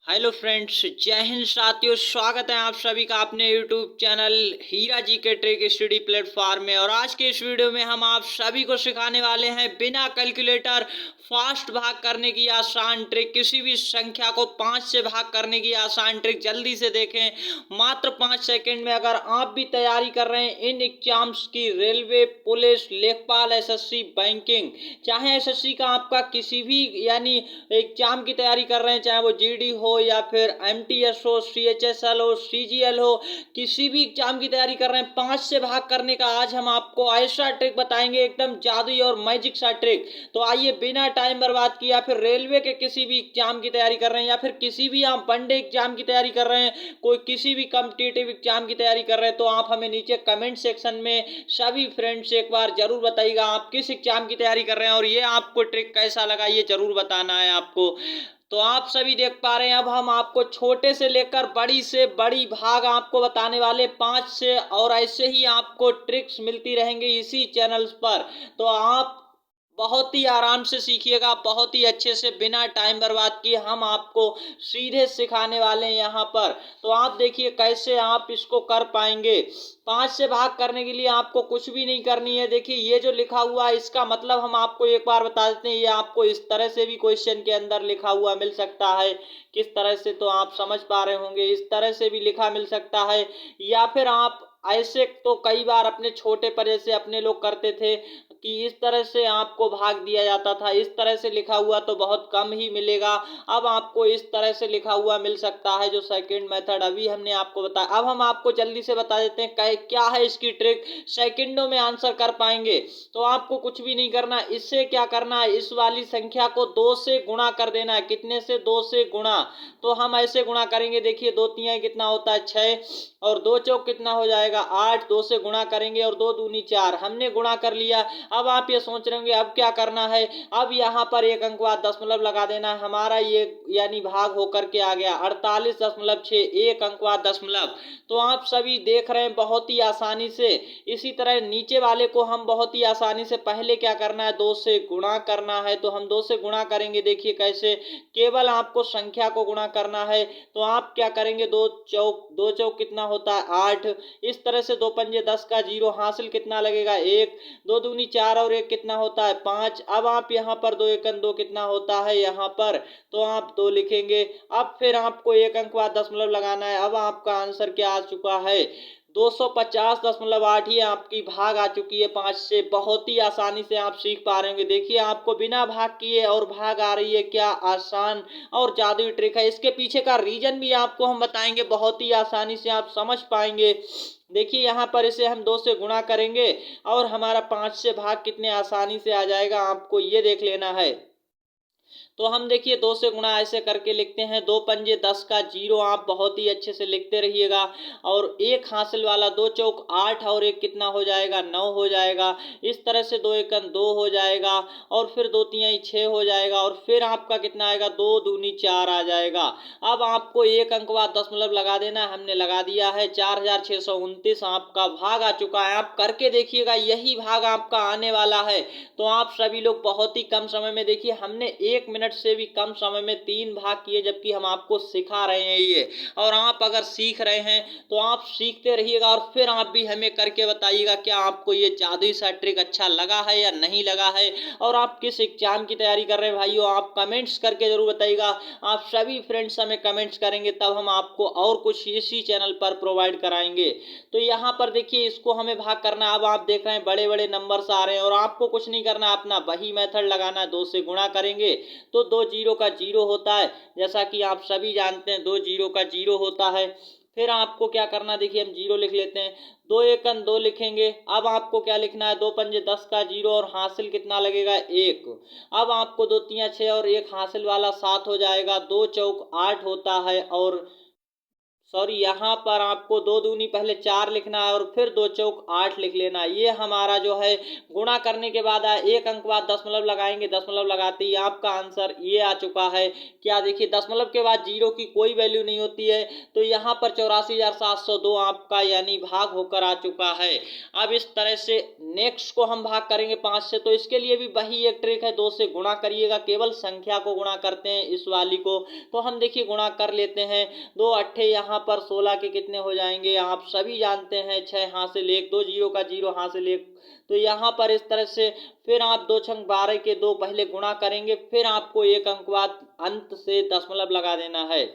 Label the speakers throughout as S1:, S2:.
S1: Hello friends, जय हिंद साथियों। स्वागत है आप सभी का अपने यूट्यूब चैनल हीरा जी के ट्रिक स्टडी प्लेटफॉर्म में। और आज के इस वीडियो में हम आप सभी को सिखाने वाले हैं बिना कैलकुलेटर फास्ट भाग करने की आसान ट्रिक। किसी भी संख्या को 5 से भाग करने की आसान ट्रिक जल्दी से देखें, मात्र 5 सेकंड में। अगर आप भी तैयारी कर रहे हैं इन एग्जाम्स की, रेलवे, पुलिस, लेखपाल, एसएससी, बैंकिंग, चाहे एसएससी का आपका किसी भी यानी एग्जाम की तैयारी कर रहे हैं, चाहे वो जीडी हो या फिर एमटीएस हो, सीएचएसएल हो, सीजीएल हो, किसी भी एग्जाम की तैयारी कर रहे हैं, 5 से भाग करने का आज हम आपको ऐसा ट्रिक बताएंगे, एकदम जादुई और मैजिक सा ट्रिक। तो आइए बिना टाइम बर्बाद किए, या फिर रेलवे के किसी भी एग्जाम की तैयारी कर रहे हैं, या फिर किसी भी आप वनडे एग्जाम की तैयारी कर रहे हैं, कोई किसी भी कॉम्पिटिटिव एग्जाम की तैयारी कर रहे हैं, तो आप हमें नीचे कमेंट सेक्शन में सभी फ्रेंड्स एक बार जरूर बताइएगा आप किस एग्जाम की तैयारी कर रहे हैं और ये आपको ट्रिक कैसा लगा, ये जरूर बताना है आपको। तो आप सभी देख पा रहे हैं, अब हम आपको छोटे से लेकर बड़ी से बड़ी भाग आपको बताने वाले 5 से, और ऐसे ही आपको ट्रिक्स मिलती रहेंगी इसी चैनल पर। तो आप बहुत ही आराम से सीखिएगा, बहुत ही अच्छे से, बिना टाइम बर्बाद किए हम आपको सीधे सिखाने वाले हैं यहाँ पर। तो आप देखिए कैसे आप इसको कर पाएंगे। 5 से भाग करने के लिए आपको कुछ भी नहीं करनी है। देखिए ये जो लिखा हुआ है इसका मतलब हम आपको एक बार बता देते हैं, ये आपको इस तरह से भी क्वेश्चन के अंदर लिखा हुआ मिल सकता है। किस तरह से, तो आप समझ पा रहे होंगे, इस तरह से भी लिखा मिल सकता है, या फिर आप ऐसे तो कई बार अपने छोटे पर जैसे अपने लोग करते थे कि इस तरह से आपको भाग दिया जाता था। इस तरह से लिखा हुआ तो बहुत कम ही मिलेगा। अब आपको इस तरह से लिखा हुआ मिल सकता है, जो सेकंड मेथड अभी हमने आपको बताया। अब हम आपको जल्दी से बता देते हैं क्या है इसकी ट्रिक, सेकंडों में आंसर कर पाएंगे। तो आपको कुछ भी नहीं करना, इससे क्या करना है, इस वाली संख्या को 2 से गुणा कर देना है। कितने से? 2 से गुणा। तो हम ऐसे गुणा करेंगे, देखिए 2 तिहाई कितना होता है? 6, और 2 चौक कितना हो जाएगा? 8। 2 से गुणा करेंगे और 2 दूनी 4, हमने गुणा कर लिया। अब आप ये सोच रहे होंगे अब क्या करना है, अब यहाँ पर एक अंक बाद दशमलव लगा देना है। हमारा ये यानी भाग होकर के आ गया 48.6, एक अंक बाद दशमलव। तो आप सभी देख रहे हैं बहुत ही आसानी से। इसी तरह नीचे वाले को हम बहुत ही आसानी से, पहले क्या करना है, 2 से गुणा करना है। तो हम 2 से गुणा करेंगे, देखिए कैसे, केवल आपको संख्या को गुणा करना है। तो आप क्या करेंगे, 2 चौक कितना होता है? 8। इस तरह से 2 पंजे 10 का 0, हासिल कितना लगेगा? 1। 2 दूनी 4 और 1 कितना होता है? 5। अब आप यहाँ पर 2 एकन 2 कितना होता है यहाँ पर? तो आप 2 लिखेंगे। अब फिर आपको एक अंक बाद दशमलव लगाना है। अब आपका आंसर क्या आ चुका है? 250.8। ये आपकी भाग आ चुकी है 5 से। बहुत ही आसानी से आप सीख पा रहे होंगे। देखिए आपको बिना भाग किए और भाग आ रही है, क्या आसान और जादुई ट्रिक है। इसके पीछे का रीजन भी आपको हम बताएंगे, बहुत ही आसानी से आप समझ पाएंगे। देखिए यहाँ पर इसे हम 2 से गुणा करेंगे और हमारा 5 से भाग कितने आसानी से आ जाएगा, आपको ये देख लेना है। तो हम देखिए 2 से गुणा ऐसे करके लिखते हैं, 2 पंजे 10 का 0, आप बहुत ही अच्छे से लिखते रहिएगा। और एक हासिल वाला, 2 चौक 8 और 1 कितना हो जाएगा? 9 हो जाएगा। इस तरह से 2 एकन 2 हो जाएगा, और फिर 2 तिहाई 6 हो जाएगा, और फिर आपका कितना आएगा? 2 दूनी 4 आ जाएगा। अब आपको एक अंक बाद दशमलव लगा देना है, हमने लगा दिया है। 4629 आपका भाग आ चुका है। आप करके देखिएगा, यही भाग आपका आने वाला है। तो आप सभी लोग बहुत ही कम समय में, देखिए हमने 1 मिनट से भी कम समय में 3 भाग किए, जबकि हम आपको सिखा रहे हैं ये। और आप अगर सीख रहे हैं तो आप सीखते रहिएगा, और फिर आप भी हमें करके बताइएगा क्या आपको ये जादुई सा ट्रिक अच्छा लगा है या नहीं लगा है। और आप किस एग्जाम की तैयारी कर रहे हैं भाइयों, आप कमेंट्स करके जरूर बताइएगा। आप सभी फ्रेंड्स हमें कमेंट्स करेंगे, तब हम आपको और कुछ इसी चैनल पर प्रोवाइड कराएंगे। तो यहाँ पर देखिए इसको हमें भाग करना। अब आप देख रहे हैं बड़े बड़े नंबर्स आ रहे हैं, और आपको कुछ नहीं करना, अपना वही मेथड लगाना है। 2 से गुणा करेंगे तो 2 जीरो का 0 होता है, जैसा कि आप सभी जानते हैं 2 जीरो का 0 होता है। फिर आपको क्या करना, देखिए हम 0 लिख लेते हैं, 2 एकन 2 लिखेंगे। अब आपको क्या लिखना है, 2 पंजे 10 का 0, और हासिल कितना लगेगा? 1। अब आपको 2 तियां 6 और 1 हासिल वाला 7 हो जाएगा। 2 चौक 8 होता है, और सॉरी यहाँ पर आपको 2 दूनी पहले 4 लिखना है और फिर 2 चौक 8 लिख लेना। ये हमारा जो है गुणा करने के बाद एक अंक बाद दशमलव लगाएंगे, दशमलव लगाते ही आपका आंसर ये आ चुका है। क्या देखिए, दशमलव के बाद जीरो की कोई वैल्यू नहीं होती है, तो यहाँ पर 84,702 आपका यानी भाग होकर आ चुका है। अब इस तरह से नेक्स्ट को हम भाग करेंगे 5 से, तो इसके लिए भी वही एक ट्रिक है, 2 से गुणा करिएगा, केवल संख्या को गुणा करते हैं इस वाली को। तो हम देखिए गुणा कर लेते हैं। 2 अट्ठे यहाँ पर 16 के कितने हो जाएंगे, आप सभी जानते हैं, 6 हासिल 1, 2 जीरो का 0 हासिल 1। तो यहाँ पर इस तरह से फिर आप 2 छंग 12 के 2 पहले गुणा करेंगे, फिर आपको एक अंक बाद अंत से दशमलव लगा देना है।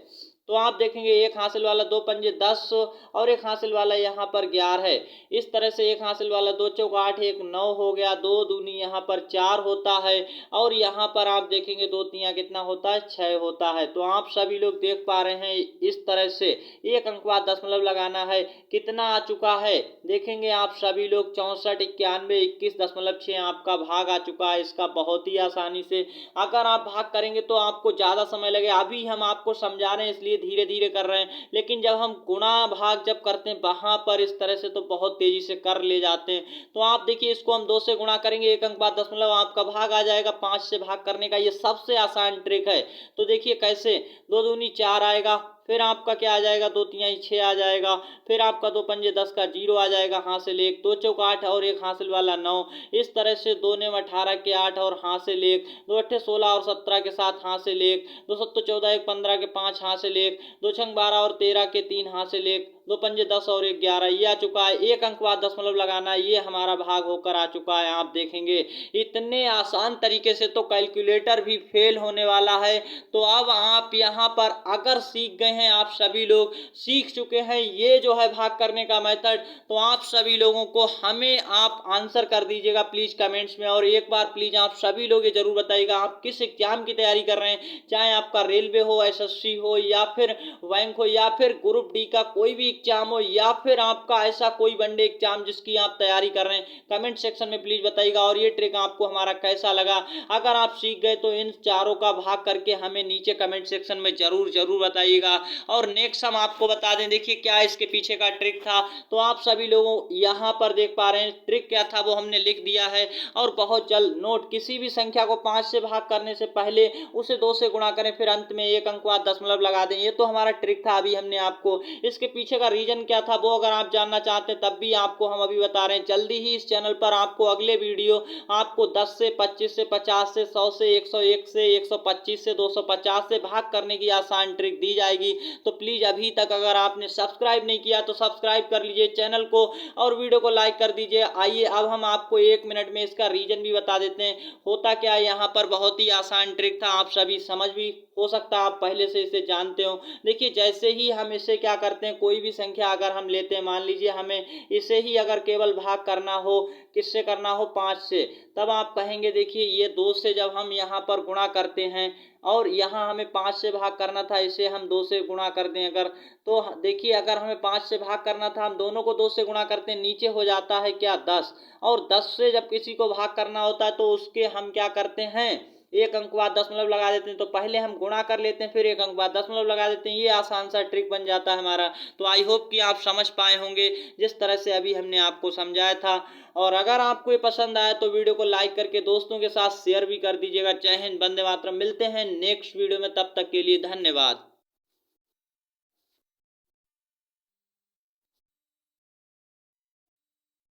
S1: तो आप देखेंगे एक हासिल वाला 2 पंजे 10 और एक हासिल वाला यहाँ पर 11 है। इस तरह से एक हासिल वाला 2 चौक 8, 1 9 हो गया, 2 दूनी यहाँ पर 4 होता है और यहाँ पर आप देखेंगे 2 तियाँ कितना होता है, 6 होता है। तो आप सभी लोग देख पा रहे हैं इस तरह से एक अंक बाद दशमलव लगाना है। कितना आ चुका है देखेंगे आप सभी लोग, 64, 91, 21.6 आपका भाग आ चुका है इसका, बहुत ही आसानी से। अगर आप भाग करेंगे तो आपको ज़्यादा समय लगे, अभी हम आपको समझा रहे हैं इसलिए धीरे धीरे कर रहे हैं, लेकिन जब हम गुणा भाग जब करते हैं वहां पर इस तरह से तो बहुत तेजी से कर ले जाते हैं। तो आप देखिए इसको हम 2 से गुणा करेंगे, एक अंक बाद दशमलव आपका भाग आ जाएगा। 5 से भाग करने का ये सबसे आसान ट्रिक है। तो देखिए कैसे, 2 दूनी 4 आएगा, फिर आपका क्या आ जाएगा, 2 तिहाई 6 आ जाएगा, फिर आपका 2 पंजे 10 का 0 आ जाएगा, हासिल 1, 2 चौक 8 और एक हासिल वाला 9। इस तरह से 2 नेम 18 के 8 और हासिल 1, 2 अट्ठे 16 और 17 के 7 हासिल 1, 2 सत्तो 14, 1 15 के 5 हासिल 1, 2 छंग 12 और 13 के 3 हासिल 1, 2 पंजे 10 और 1 11। ये आ चुका है। एक अंक बाद दशमलव लगाना, ये हमारा भाग होकर आ चुका है। आप देखेंगे इतने आसान तरीके से तो कैलकुलेटर भी फेल होने वाला है। तो अब आप यहाँ पर अगर सीख गए हैं, आप सभी लोग सीख चुके हैं ये जो है भाग करने का मेथड, तो आप सभी लोगों को हमें आप आंसर कर दीजिएगा प्लीज कमेंट्स में। और एक बार प्लीज आप सभी लोग ये जरूर बताइएगा आप किस एग्जाम की तैयारी कर रहे हैं, चाहे आपका रेलवे हो, एसएससी हो, या फिर बैंक हो, या फिर ग्रुप डी का कोई भी एग्जाम हो, या फिर आपका ऐसा कोई वनडे एग्जाम जिसकी आप तैयारी कर रहे हैं, कमेंट सेक्शन में प्लीज बताइएगा। और ये ट्रिक आपको हमारा कैसा लगा, अगर आप सीख गए तो इन चारों का भाग करके हमें नीचे कमेंट सेक्शन में जरूर जरूर बताइएगा। और नेक्स्ट हम आपको बता दें, देखिए क्या इसके पीछे का ट्रिक था। तो आप सभी लोगों यहाँ पर देख पा रहे हैं ट्रिक क्या था, वो हमने लिख दिया है। और बहुत जल्द नोट, किसी भी संख्या को 5 से भाग करने से पहले उसे 2 से गुणा करें, फिर अंत में एक अंक बाद दशमलव लगा दें। ये तो हमारा ट्रिक था, अभी हमने आपको इसके पीछे का रीजन क्या था वो अगर आप जानना चाहते हैं तब भी आपको हम अभी बता रहे हैं। जल्दी ही इस चैनल पर आपको अगले वीडियो आपको 10 से 25 से 50 से 100 से 101 से 125 से 250 से भाग करने की आसान ट्रिक दी जाएगी। तो प्लीज अभी तक अगर आपने सब्सक्राइब नहीं किया तो सब्सक्राइब कर लीजिए चैनल को और वीडियो को लाइक कर दीजिए। आइए अब हम आपको 1 मिनट में इसका रीजन भी बता देते हैं। होता क्या है, यहाँ पर बहुत ही आसान ट्रिक था, आप सभी समझ भी हो सकता है आप पहले से इसे जानते हो। देखिए जैसे ही हम इसे क्या करते हैं, कोई भी संख्या अगर हम लेते हैं, मान लीजिए हमें इसे ही अगर केवल भाग करना हो, किससे करना हो, 5 से, तब आप कहेंगे देखिए ये 2 से जब हम यहाँ पर गुणा करते हैं और यहाँ हमें 5 से भाग करना था, इसे हम 2 से गुणा कर दें अगर, तो देखिए अगर हमें 5 से भाग करना था, हम दोनों को 2 से गुणा करते हैं, नीचे हो जाता है क्या, 10। और 10 से जब किसी को भाग करना होता है तो उसके हम क्या करते हैं, एक अंक बाद दशमलव लगा देते हैं। तो पहले हम गुणा कर लेते हैं, फिर एक अंक बाद दशमलव लगा देते हैं। ये आसान सा ट्रिक बन जाता है हमारा। तो आई होप कि आप समझ पाए होंगे जिस तरह से अभी हमने आपको समझाया था। और अगर आपको ये पसंद आया तो वीडियो को लाइक करके दोस्तों के साथ शेयर भी कर दीजिएगा। जय हिंद, वंदे मातरम। मिलते हैं नेक्स्ट वीडियो में, तब तक के लिए धन्यवाद।